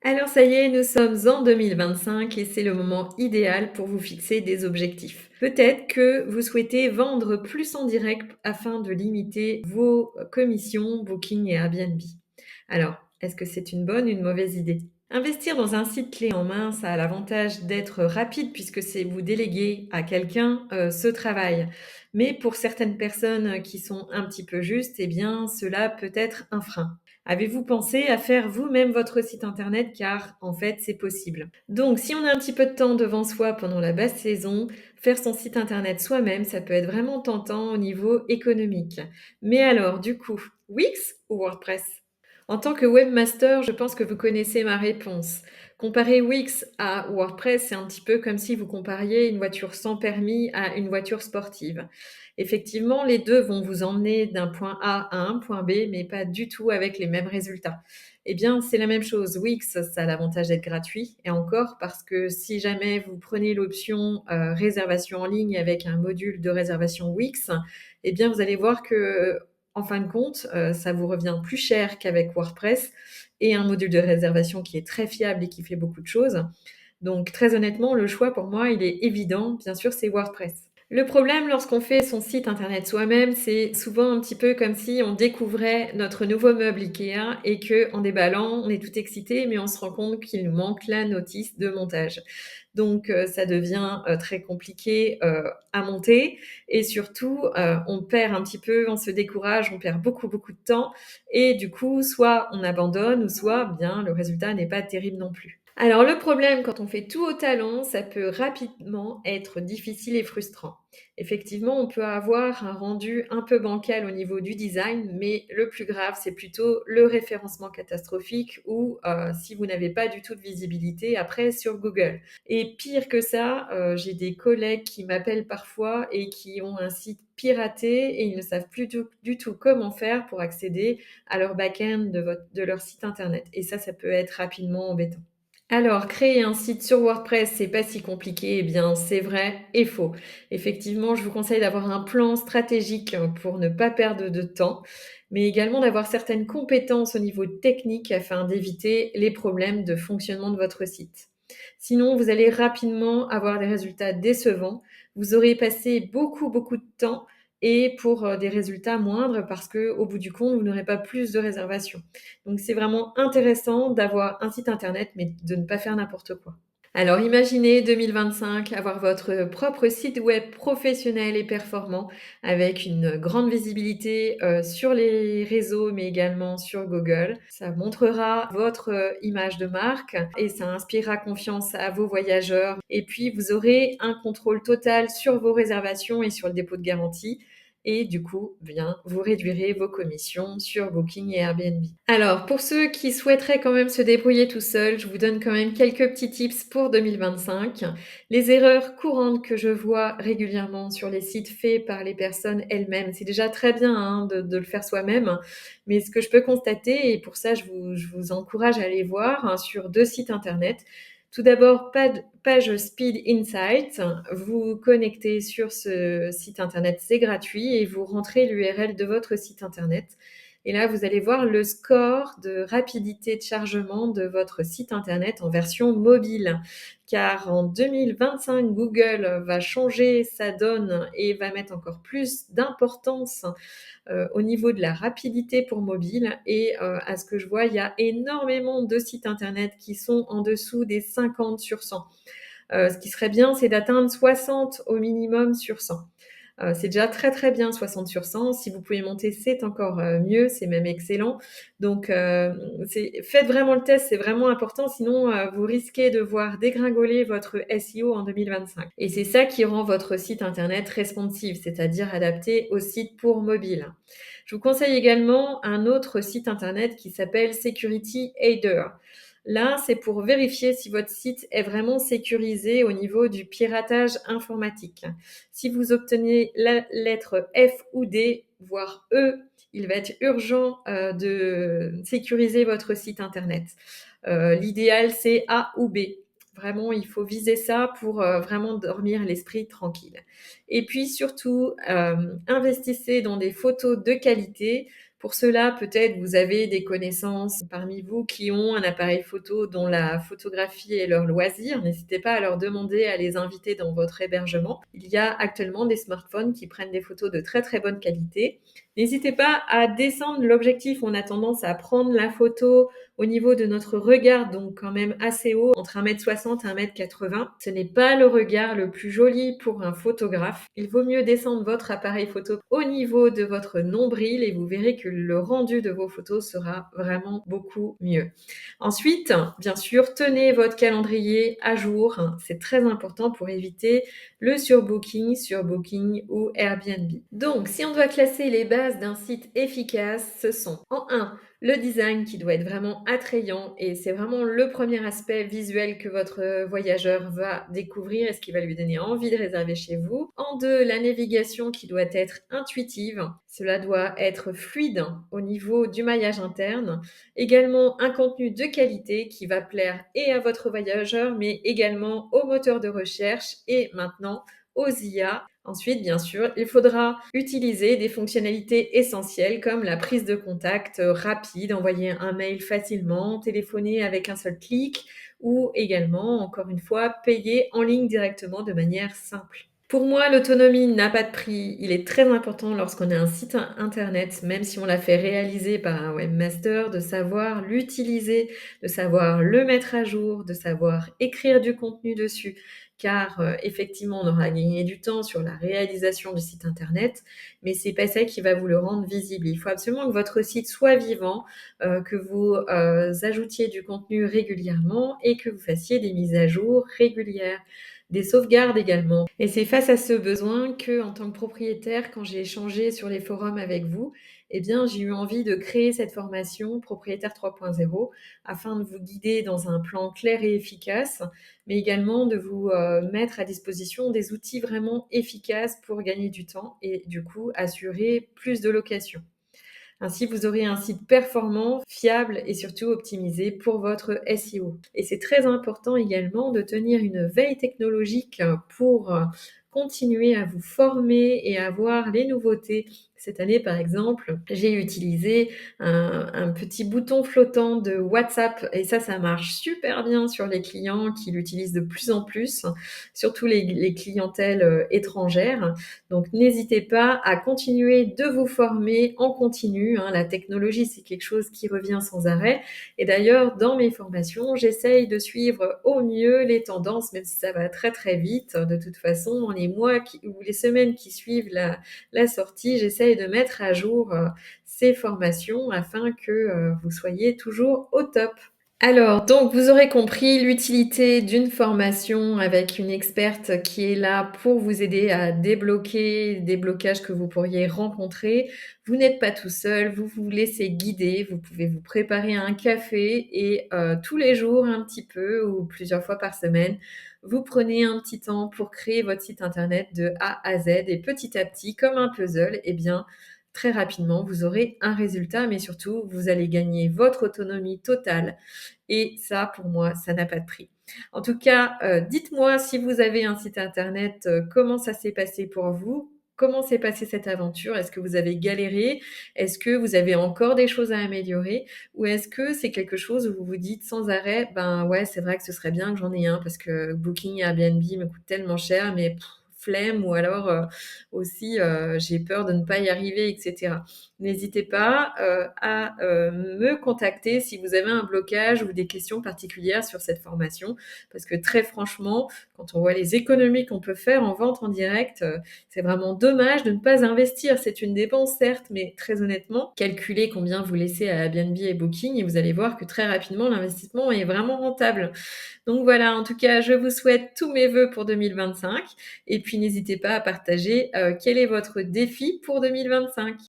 Alors ça y est, nous sommes en 2025 et c'est le moment idéal pour vous fixer des objectifs. Peut-être que vous souhaitez vendre plus en direct afin de limiter vos commissions Booking et Airbnb. Alors, est-ce que c'est une bonne ou une mauvaise idée? Investir dans un site clé en main, ça a l'avantage d'être rapide puisque c'est vous déléguer à quelqu'un ce travail. Mais pour certaines personnes qui sont un petit peu justes, eh bien, cela peut être un frein. Avez-vous pensé à faire vous-même votre site internet car en fait c'est possible. Donc si on a un petit peu de temps devant soi pendant la basse saison, faire son site internet soi-même, ça peut être vraiment tentant au niveau économique. Mais alors du coup, Wix ou WordPress? En tant que webmaster, je pense que vous connaissez ma réponse. Comparer Wix à WordPress, c'est un petit peu comme si vous compariez une voiture sans permis à une voiture sportive. Effectivement, les deux vont vous emmener d'un point A à un point B, mais pas du tout avec les mêmes résultats. Eh bien, c'est la même chose. Wix, ça a l'avantage d'être gratuit. Et encore, parce que si jamais vous prenez l'option réservation en ligne avec un module de réservation Wix, eh bien, vous allez voir que, en fin de compte, ça vous revient plus cher qu'avec WordPress et un module de réservation qui est très fiable et qui fait beaucoup de choses. Donc, très honnêtement, le choix pour moi, il est évident. Bien sûr, c'est WordPress. Le problème lorsqu'on fait son site internet soi-même, c'est souvent un petit peu comme si on découvrait notre nouveau meuble IKEA et que, en déballant, on est tout excité, mais on se rend compte qu'il nous manque la notice de montage. Donc, ça devient très compliqué à monter et surtout, on perd un petit peu, on se décourage, on perd beaucoup, beaucoup de temps et du coup, soit on abandonne ou soit, bien, le résultat n'est pas terrible non plus. Alors le problème quand on fait tout au talent, ça peut rapidement être difficile et frustrant. Effectivement, on peut avoir un rendu un peu bancal au niveau du design, mais le plus grave, c'est plutôt le référencement catastrophique ou si vous n'avez pas du tout de visibilité après sur Google. Et pire que ça, j'ai des collègues qui m'appellent parfois et qui ont un site piraté et ils ne savent plus du tout comment faire pour accéder à leur back-end de leur site internet. Et ça peut être rapidement embêtant. Alors, créer un site sur WordPress, c'est pas si compliqué. Eh bien, c'est vrai et faux. Effectivement, je vous conseille d'avoir un plan stratégique pour ne pas perdre de temps, mais également d'avoir certaines compétences au niveau technique afin d'éviter les problèmes de fonctionnement de votre site. Sinon, vous allez rapidement avoir des résultats décevants. Vous aurez passé beaucoup, beaucoup de temps et pour des résultats moindres parce que, au bout du compte, vous n'aurez pas plus de réservations. Donc c'est vraiment intéressant d'avoir un site internet, mais de ne pas faire n'importe quoi. Alors imaginez 2025 avoir votre propre site web professionnel et performant avec une grande visibilité sur les réseaux mais également sur Google. Ça montrera votre image de marque et ça inspirera confiance à vos voyageurs. Et puis vous aurez un contrôle total sur vos réservations et sur le dépôt de garantie. Et du coup, bien, vous réduirez vos commissions sur Booking et Airbnb. Alors, pour ceux qui souhaiteraient quand même se débrouiller tout seuls, je vous donne quand même quelques petits tips pour 2025. Les erreurs courantes que je vois régulièrement sur les sites faits par les personnes elles-mêmes, c'est déjà très bien hein, de le faire soi-même, mais ce que je peux constater, et pour ça je vous encourage à aller voir hein, sur deux sites internet, tout d'abord, page Speed Insight. Vous connectez sur ce site internet, c'est gratuit et vous rentrez l'URL de votre site internet. Et là, vous allez voir le score de rapidité de chargement de votre site internet en version mobile. Car en 2025, Google va changer sa donne et va mettre encore plus d'importance au niveau de la rapidité pour mobile. Et à ce que je vois, il y a énormément de sites internet qui sont en dessous des 50 sur 100. Ce qui serait bien, c'est d'atteindre 60 au minimum sur 100. C'est déjà très très bien 60 sur 100. Si vous pouvez monter, c'est encore mieux, c'est même excellent. Donc faites vraiment le test, c'est vraiment important, sinon vous risquez de voir dégringoler votre SEO en 2025. Et c'est ça qui rend votre site internet responsive, c'est-à-dire adapté au site pour mobile. Je vous conseille également un autre site internet qui s'appelle Security Aider. Là, c'est pour vérifier si votre site est vraiment sécurisé au niveau du piratage informatique. Si vous obtenez la lettre F ou D, voire E, il va être urgent de sécuriser votre site internet. L'idéal, c'est A ou B. Vraiment, il faut viser ça pour vraiment dormir l'esprit tranquille. Et puis surtout, investissez dans des photos de qualité Pour cela, peut-être vous avez des connaissances parmi vous qui ont un appareil photo dont la photographie est leur loisir. N'hésitez pas à leur demander à les inviter dans votre hébergement. Il y a actuellement des smartphones qui prennent des photos de très très bonne qualité. N'hésitez pas à descendre l'objectif. On a tendance à prendre la photo au niveau de notre regard, donc quand même assez haut, entre 1,60 m et 1,80 m. Ce n'est pas le regard le plus joli pour un photographe. Il vaut mieux descendre votre appareil photo au niveau de votre nombril et vous verrez que le rendu de vos photos sera vraiment beaucoup mieux. Ensuite, bien sûr, tenez votre calendrier à jour. C'est très important pour éviter le surbooking sur Booking ou Airbnb. Donc, si on doit classer les bases d'un site efficace, ce sont en 1, le design qui doit être vraiment attrayant et c'est vraiment le premier aspect visuel que votre voyageur va découvrir et ce qui va lui donner envie de réserver chez vous. En 2, la navigation qui doit être intuitive. Cela doit être fluide au niveau du maillage interne. Également un contenu de qualité qui va plaire et à votre voyageur mais également aux moteurs de recherche et maintenant aux IA. Ensuite, bien sûr, il faudra utiliser des fonctionnalités essentielles comme la prise de contact rapide, envoyer un mail facilement, téléphoner avec un seul clic ou également, encore une fois, payer en ligne directement de manière simple. Pour moi, l'autonomie n'a pas de prix. Il est très important lorsqu'on a un site internet, même si on l'a fait réaliser par un webmaster, de savoir l'utiliser, de savoir le mettre à jour, de savoir écrire du contenu dessus. Car effectivement, on aura gagné du temps sur la réalisation du site internet, mais c'est pas ça qui va vous le rendre visible. Il faut absolument que votre site soit vivant, que vous ajoutiez du contenu régulièrement et que vous fassiez des mises à jour régulières. Des sauvegardes également. Et c'est face à ce besoin que, en tant que propriétaire, quand j'ai échangé sur les forums avec vous, eh bien, j'ai eu envie de créer cette formation Propriétaire 3.0 afin de vous guider dans un plan clair et efficace, mais également de vous mettre à disposition des outils vraiment efficaces pour gagner du temps et du coup assurer plus de locations. Ainsi, vous aurez un site performant, fiable et surtout optimisé pour votre SEO. Et c'est très important également de tenir une veille technologique pour continuer à vous former et à voir les nouveautés. Cette année, par exemple, j'ai utilisé un petit bouton flottant de WhatsApp et ça marche super bien sur les clients qui l'utilisent de plus en plus, surtout les clientèles étrangères. Donc, n'hésitez pas à continuer de vous former en continu. La technologie, c'est quelque chose qui revient sans arrêt. Et d'ailleurs, dans mes formations, j'essaye de suivre au mieux les tendances, même si ça va très très vite. De toute façon, dans les mois ou les semaines qui suivent la sortie, j'essaye de mettre à jour ces formations afin que vous soyez toujours au top. Alors, donc, vous aurez compris l'utilité d'une formation avec une experte qui est là pour vous aider à débloquer des blocages que vous pourriez rencontrer. Vous n'êtes pas tout seul, vous vous laissez guider, vous pouvez vous préparer un café et tous les jours un petit peu ou plusieurs fois par semaine, vous prenez un petit temps pour créer votre site internet de A à Z et petit à petit, comme un puzzle, eh bien, très rapidement, vous aurez un résultat, mais surtout, vous allez gagner votre autonomie totale et ça, pour moi, ça n'a pas de prix. En tout cas, dites-moi si vous avez un site internet, comment ça s'est passé pour vous? Comment s'est passée cette aventure? Est-ce que vous avez galéré? Est-ce que vous avez encore des choses à améliorer? Ou est-ce que c'est quelque chose où vous vous dites sans arrêt: «Ben, ouais, c'est vrai que ce serait bien que j'en ai un parce que Booking et Airbnb me coûtent tellement cher, mais flemme» ou alors, aussi, «J'ai peur de ne pas y arriver» et cetera. N'hésitez pas, à, me contacter si vous avez un blocage ou des questions particulières sur cette formation. Parce que très franchement, quand on voit les économies qu'on peut faire en vente en direct, c'est vraiment dommage de ne pas investir. C'est une dépense certes, mais très honnêtement, calculez combien vous laissez à Airbnb et Booking et vous allez voir que très rapidement l'investissement est vraiment rentable. Donc voilà, en tout cas, je vous souhaite tous mes vœux pour 2025 et puis n'hésitez pas à partager, quel est votre défi pour 2025.